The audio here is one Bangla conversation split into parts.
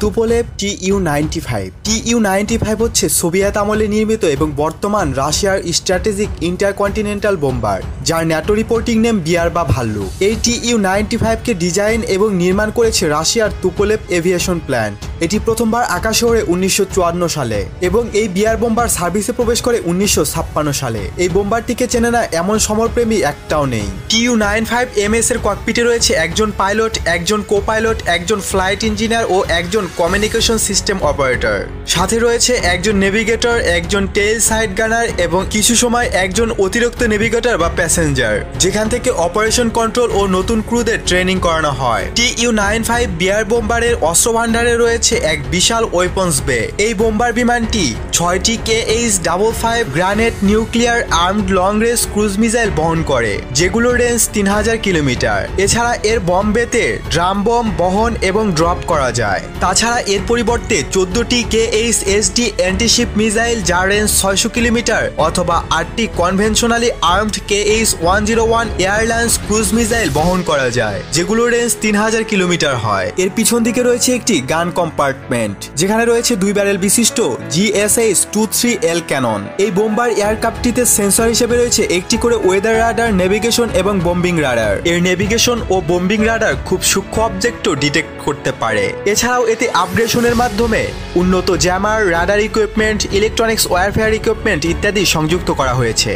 তুপোলেভ TU-95 TU-95 হচ্ছে সোভিয়েত আমলে নির্মিত এবং বর্তমান রাশিয়ার স্ট্র্যাটেজিক ইন্টারকন্টিনেন্টাল বোম্বার, যার ন্যাটো রিপোর্টিং নেম বিয়ার বা ভাল্লু। এই TU-95 কে ডিজাইন এবং নির্মাণ করেছে রাশিয়ার তুপোলেভ এভিয়েশন প্ল্যান্ট। এটি প্রথমবার আকাশে ওড়ে 1954 সালে এবং এই বিয়ার বোম্বার সার্ভিসে প্রবেশ করে 1956 সালে। এই বোম্বারটিকে চেনে না এমন সমরপ্রেমী একটাও নেই। TU-95MS এর ককপিটে রয়েছে একজন পাইলট, একজন কো পাইলট, একজন ফ্লাইট ইঞ্জিনিয়ার ও একজন কমিউনিকেশন সিস্টেম অপারেটর। সাথে রয়েছে একজন নেভিগেটর, একজন টেইল সাইড গানার এবং কিছু সময় একজন অতিরিক্ত নেভিগেটর বা প্যাসেঞ্জার, যেখান থেকে অপারেশন কন্ট্রোল ও নতুন ক্রুদের ট্রেনিং করানো হয়। TU-95 বিয়ার বোম্বারের অস্ত্র ভান্ডারে রয়েছে এক বিশাল ওয়েপন্স বে। এই বোম্বার বিমানটি 6টি KH-55 grenade nuclear armed long range cruise missile বহন করে, যেগুলোর রেঞ্জ 3000 কিলোমিটার। এছাড়া এর বম্ব বেতে ড্রাম বম বহন এবং ড্রপ করা যায়। তাছাড়া এর পরিবর্তে 14টি KH-SD অ্যান্টিশিপ মিসাইল, যার রেঞ্জ 600 কিলোমিটার, অথবা 8টি conventionally armed KH-101 airlines cruise missile বহন করা যায়, যেগুলোর রেঞ্জ 3000 কিলোমিটার হয়। এর পিছন দিকে রয়েছে একটি গান কম্পার্টমেন্ট, যেখানে রয়েছে 2 ব্যারেল বিশিষ্ট GSH-23L ক্যানন। এই বোম্বার এয়ারক্রাফটটিতে সেন্সর হিসেবে রয়েছে একটি করে ওয়েদার রাডার, নেভিগেশন এবং বোম্বিং রাডার। এর নেভিগেশন ও বোম্বিং রাডার খুব সূক্ষ্ম অবজেক্টও ডিটেক্ট করতে পারে। এছাড়াও এতে আপগ্রেডেশনের মাধ্যমে উন্নত jammer, radar equipment, electronics warfare equipment ইত্যাদি সংযুক্ত করা হয়েছে।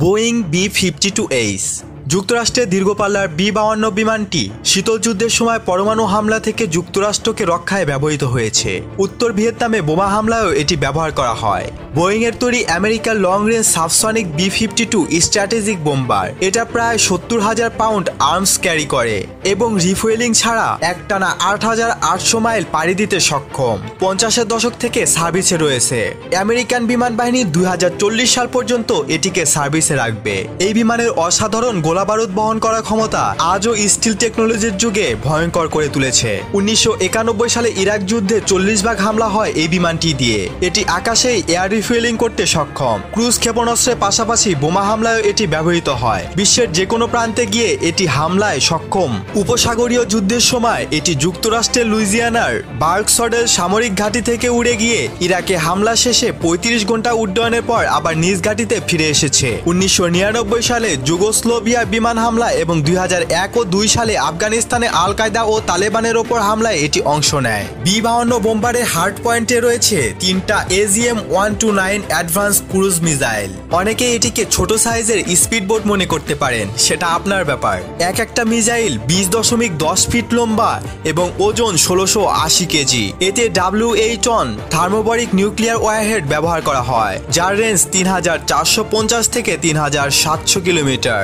বোয়িং B-52H যুক্তরাষ্ট্রের দীর্ঘপাল্লার B-52 বিমানটি শীতল যুদ্ধের সময় পরমাণু হামলা থেকে যুক্তরাষ্ট্রকে রক্ষায় ব্যবহৃত হয়েছে। উত্তর ভিয়েতনামে বোমা হামলায়ও এটি ব্যবহার করা হয়। বোয়িং এর তৈরি আমেরিকার long range subsonic B-52 strategic bomber. এটা প্রায় 70,000 পাউন্ড আর্মস ক্যারি করে এবং রিফুয়েলিং ছাড়া একটানা 8,800 মাইল পাড়ি দিতে সক্ষম। 50-এর দশক থেকে সার্ভিসে রয়েছে। আমেরিকান বিমান বাহিনী 2040 সাল পর্যন্ত এটিকে সার্ভিসে রাখবে। এই বিমানের অসাধারণ গোলাবারুদ বহন করার ক্ষমতা আজও স্টিল টেকনোলজির যুগে ভয়ঙ্কর করে তুলেছে। 1991 সালে ইরাক যুদ্ধে 40 ভাগ হামলা হয় এই বিমানটি দিয়ে। এটি আকাশেই এয়ার রিফুয়েলিং করতে সক্ষম। ক্রুজ ক্ষেপণাস্ত্রের পাশাপাশি বোমা হামলায়ও এটি ব্যবহৃত হয়। বিশ্বের যে কোনো প্রান্তে গিয়ে এটি হামলায় সক্ষম। উপসাগরীয় যুদ্ধের সময় এটি যুক্তরাষ্ট্রের লুইজিয়ানার বার্কসডেল সামরিক ঘাঁটি থেকে উড়ে গিয়ে ইরাকে হামলা শেষে 35 ঘন্টা উড্ডয়নের পর আবার নিজ ঘাঁটিতে ফিরে এসেছে। 1999 সালে যুগোস্লোভিয়া বিমান হামলা এবং 2001 ও 2 সালে আফগানিস্তানে আল কায়দা ও তালেবানের ওপর হামলায় এটি অংশ নেয়। B-52 বোম্বারের হার্ড পয়েন্টে রয়েছে 3টা AGM-129 অ্যাডভান্স ক্রুজ মিসাইল। অনেকে এটিকে ছোট সাইজের স্পিডবোট মনে করতে পারেন, সেটা আপনার ব্যাপার। একটা মিসাইল 20.10 ফিট লম্বা এবং ওজন 1680 কেজি। এতে WH-1 থার্মোবারিক নিউক্লিয়ার ওয়ারহেড ব্যবহার করা হয়, যার রেঞ্জ 3450 থেকে 3700 kilometre.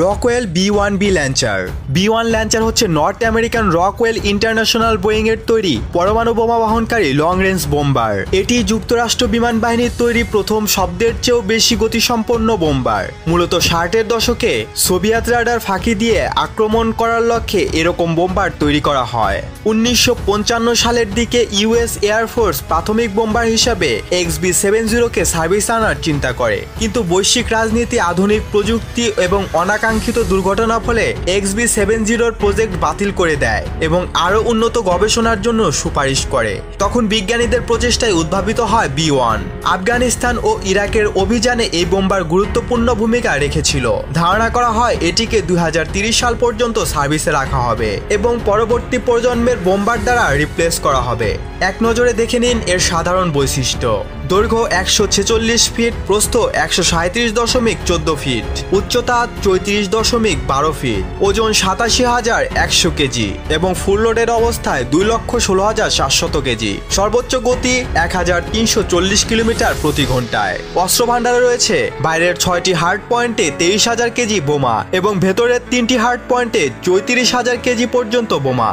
Rockwell B-1B launcher. B-1 launcher হচ্ছে north American Rockwell international Boeing এর তৈরি পরমাণু বোমা বহনকারী লং রেঞ্জ বোম্বার। এটি যুক্তরাষ্ট্র বিমান বাহিনীর তৈরি প্রথম শব্দের চেয়েও বেশি গতিসম্পন্ন বোম্বার। মূলত 60-এর দশকে সোভিয়েত রাডার ফাঁকি দিয়ে আক্রমণ করার লক্ষ্যে এরকম বোম্বার তৈরি করা হয়। 1955 সালের দিকে ইউএস এয়ারফোর্স প্রাথমিক বোম্বার হিসাবে XB-70 কে সার্ভিস আনার চিন্তা করে, কিন্তু বৈশ্বিক রাজনীতি, আধুনিক প্রযুক্তি এবং অনাকাঙ্ক্ষিত দুর্ঘটনার ফলে XB-70 প্রজেক্ট বাতিল করে দেয় এবং আরও উন্নত গবেষণার জন্য সুপারিশ করে। তখন বিজ্ঞানীদের প্রচেষ্টায় উদ্ভাবিত হয় B-1। আফগানিস্তান ও ইরাকের অভিযানে এই বোম্বার গুরুত্বপূর্ণ ভূমিকা রেখেছিল। ধারণা করা হয় এটিকে 2030 সাল পর্যন্ত সার্ভিসে রাখা হবে এবং পরবর্তী প্রজন্মের বোম্বার দ্বারা রিপ্লেস করা হবে। এক নজরে দেখে নিন এর সাধারণ বৈশিষ্ট্য। দৈর্ঘ্য 146 ফিট, প্রস্থ 137.14 ফিট, উচ্চতা 34.12 ফিট, ওজন 87,100 কেজি এবং ফুল লোডের অবস্থায় 2,16,700 কেজি। সর্বোচ্চ গতি 1340 কিলোমিটার প্রতি ঘন্টায়। অস্ত্র ভান্ডারে রয়েছে বাইরের 6টি হার্ড পয়েন্টে 23,000 কেজি বোমা এবং ভেতরের 3টি হার্ড পয়েন্টে 34,000 কেজি পর্যন্ত বোমা।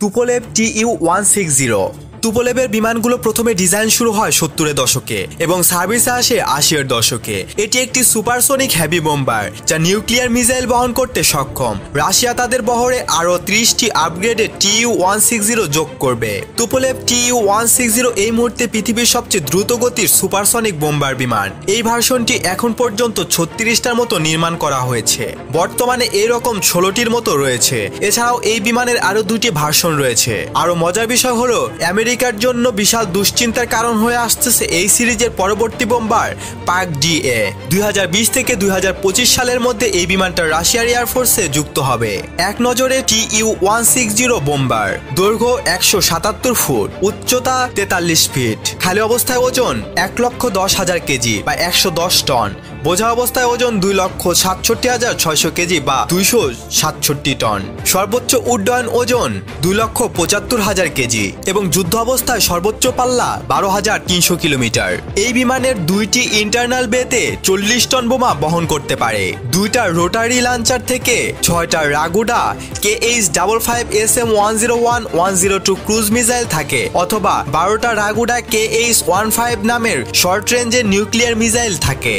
তুপোলেভ TU-160 তুপোলেভের বিমানগুলো প্রথমে ডিজাইন শুরু হয় 70-এর দশকে এবং সার্ভিসে আসে 80-এর দশকে। এটি একটি সুপারসোনিক হেভি বোম্বার যা নিউক্লিয়ার মিসাইল বহন করতে সক্ষম। রাশিয়া তাদের বহরে আরও 30টি আপগ্রেডেড Tu-160 যোগ করবে। তুপোলেভ Tu-160 এই মুহূর্তে পৃথিবীর সবচেয়ে দ্রুত গতির সুপারসনিক বোম্বার বিমান। এই ভার্সনটি এখন পর্যন্ত 36টার মতো নির্মাণ করা হয়েছে। বর্তমানে এরকম 16টির মতো রয়েছে। এছাড়াও এই বিমানের আরো 2টি ভার্সন রয়েছে। আরো মজার বিষয় হলো আমেরিকার জন্য বিশাল দুশ্চিন্তার কারণ হয়ে আসতেছে এই সিরিজের পরবর্তী বোম্বার পাক-DA। 2020 থেকে 2025 সালের মধ্যে এই বিমানটা রাশিয়ার এয়ারফোর্সে যুক্ত হবে। এক নজরে Tu-160 বোম্বার, দৈর্ঘ্য 177 ফুট, উচ্চতা 43 ফিট, খালি অবস্থায় ওজন 1,10,000 কেজি বা 110 টন, বোঝা অবস্থায় ওজন 2,67,600 কেজি বা 267 টন, সর্বোচ্চ উড্ডয়ন ওজন 2,75,000 কেজি এবং যুদ্ধ অবস্থায় সর্বোচ্চ পাল্লা 12,300 কিলোমিটার। এই বিমানের 2টি ইন্টারনাল বেতে 40 টন বোমা বহন করতে পারে। 2টা রোটারি লঞ্চার থেকে 6টা রাগুডা KH-55SM-101, 102 ক্রুজ মিসাইল থাকে অথবা 12টা রাগুডা KH-15 নামের শর্ট রেঞ্জের নিউক্লিয়ার মিসাইল থাকে।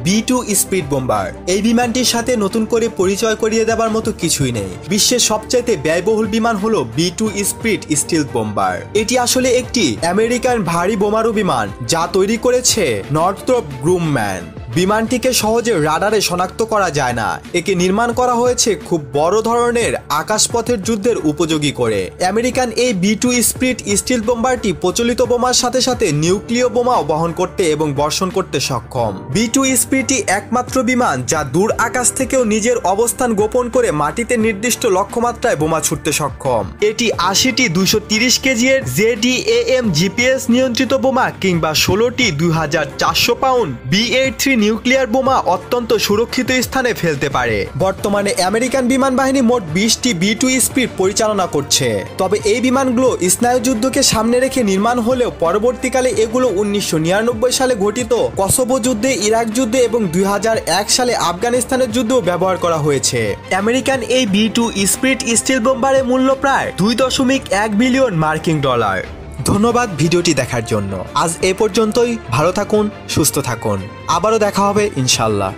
B2 স্পিড বোম্বার, এই বিমানটির সাথে নতুন করে পরিচয় করিয়ে দেওয়ার মতো কিছুই নেই। বিশ্বের সবচাইতে ব্যয়বহুল বিমান হলো B2 স্পিড স্টিলথ বোম্বার। এটি আসলে একটি আমেরিকান ভারী বোমারু বিমান যা তৈরি করেছে নর্থ্রপ গ্রুমম্যান। বিমানটিকে সহজে রাডারে শনাক্ত করা যায় না। একে নির্মাণ করা হয়েছে খুব বড় ধরনের আকাশপথের যুদ্ধের উপযোগী করে। আমেরিকান এই B2 স্পিড স্টিলথ বোম্বারটি প্রচলিত বোমার সাথে সাথে নিউক্লিয় বোমাও বহন করতে এবং বর্ষণ করতে সক্ষম। B2 স্পিডটি একমাত্র বিমান যা দূর আকাশ থেকেও নিজের অবস্থান গোপন করে মাটিতে নির্দিষ্ট লক্ষ্যমাত্রায় বোমা ছুটতে সক্ষম। এটি 80টি 230 কেজি এর JDAM GPS নিয়ন্ত্রিত বোমা কিংবা 16টি 2400 পাউন্ড B-83 নিউক্লিয়ার বোমা অত্যন্ত সুরক্ষিত স্থানে ফেলতে পারে। বর্তমানে আমেরিকান বিমান বাহিনী মোট 20টি B2 স্পিড পরিচালনা করছে। তবে এই বিমানগুলো স্নায়ুযুদ্ধকে সামনে রেখে নির্মাণ হলেও পরবর্তীকালে এগুলো 1999 সালে ঘটিত কসোভো যুদ্ধে, ইরাক যুদ্ধে এবং 2001 সালে আফগানিস্তানের যুদ্ধেও ব্যবহার করা হয়েছে। আমেরিকান এই B2 স্পিড স্টিল বোম্বারের মূল্য প্রায় 2.1 বিলিয়ন মার্কিন ডলার। ধন্যবাদ ভিডিওটি দেখার জন্য। আজ এ পর্যন্তই। ভালো থাকুন, সুস্থ থাকুন। আবারও দেখা হবে ইনশাল্লাহ।